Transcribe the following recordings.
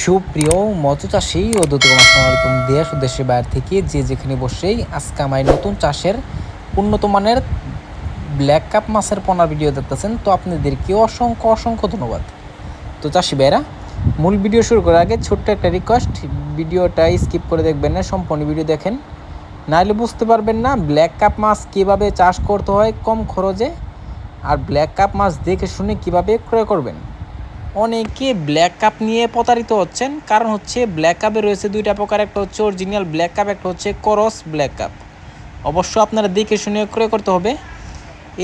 সুপ্রিয় মৎস্য চাষী ও দর্শক, আসসালামু আলাইকুম। দেশ ও দেশের বাইরে থেকে যে যেখানে বসেই আজকে আমার নতুন চাষের উন্নত মানের ব্ল্যাক কাপ মাছের পোনার ভিডিও দেখতেছেন, তো আপনাদেরকে অসংখ্য অসংখ্য ধন্যবাদ। তো চাষি ভাইরা, মূল ভিডিও শুরু করার আগে ছোট্ট একটা রিকোয়েস্ট, ভিডিওটা স্কিপ করে দেখবেন না, সম্পূর্ণ ভিডিও দেখেন, নাহলে বুঝতে পারবেন না ব্ল্যাক কাপ মাছ কীভাবে চাষ করতে হয় কম খরচে, আর ব্ল্যাক কাপ মাছ দেখে শুনে কীভাবে ক্রয় করবেন। অনেকে ব্ল্যাক কাপ নিয়ে প্রতারিত হচ্ছেন, কারণ হচ্ছে ব্ল্যাক কাপে রয়েছে দুইটা প্রকার, একটা হচ্ছে অরিজিনাল ব্ল্যাক কাপ, একটা হচ্ছে করস ব্ল্যাক কাপ। অবশ্য আপনারা দেখে শুনে ক্রয় করতে হবে।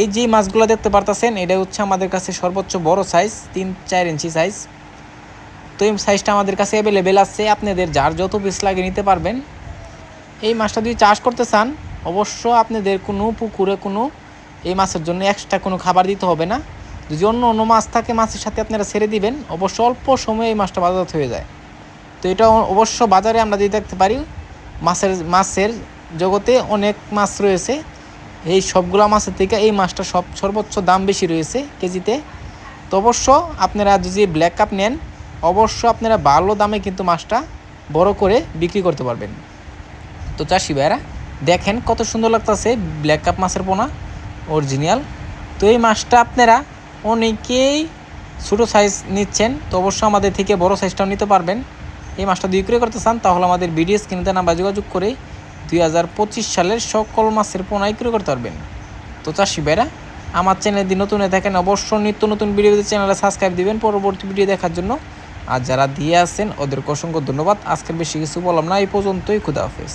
এই যে মাছগুলো দেখতে পারতেছেন, এটা হচ্ছে আমাদের কাছে সর্বোচ্চ বড় সাইজ, 3-4 ইঞ্চি সাইজ। তো এই সাইজটা আমাদের কাছে অ্যাভেলেবেল আছে, আপনাদের যার যত পিস লাগে নিতে পারবেন। এই মাছটা যদি চাষ করতে চান, অবশ্য আপনাদের কোনো পুকুরে কোনো এই মাছের জন্য এক্সট্রা কোনো খাবার দিতে হবে না। যদি অন্য অন্য মাছ থাকে, মাছের সাথে আপনারা ছেড়ে দিবেন, অবশ্য অল্প সময়ে এই মাছটা বাজার হয়ে যায়। তো এটা অবশ্য বাজারে আমরা যদি দেখতে পারি, মাছের জগতে অনেক মাছ রয়েছে, এই সবগুলো মাছের থেকে এই মাছটা সর্বোচ্চ দাম বেশি রয়েছে কেজিতে। তো অবশ্য আপনারা যদি ব্ল্যাক কাপ নেন, অবশ্য আপনারা ভালো দামে কিন্তু মাছটা বড় করে বিক্রি করতে পারবেন। তো চাষি ভাইরা দেখেন কত সুন্দর লাগতেছে ব্ল্যাক কাপ মাছের পোনা অরিজিনাল। তো এই মাছটা আপনারা অনেকেই ছোটো সাইজ নিচ্ছেন, তো অবশ্যই আমাদের থেকে বড় সাইজটাও নিতে পারবেন। এই মাছটা যদি বিক্রি করতে চান, তাহলে আমাদের ভিডিও স্ক্রিনে নাম্বার যোগাযোগ করে 2025 সালের সকল মাছের পোনা বিক্রি করতে পারবেন। তো চাষি ভাইরা, আমার চ্যানেল যদি নতুন হয়ে থাকেন, অবশ্যই নিত্য নতুন ভিডিও চ্যানেলে সাবস্ক্রাইব দিবেন পরবর্তী ভিডিও দেখার জন্য। আর যারা দিয়ে আসেন ওদেরকে অসংখ্য ধন্যবাদ। আজকের বেশি কিছু বললাম না, এই পর্যন্তই। খুদা হাফেজ।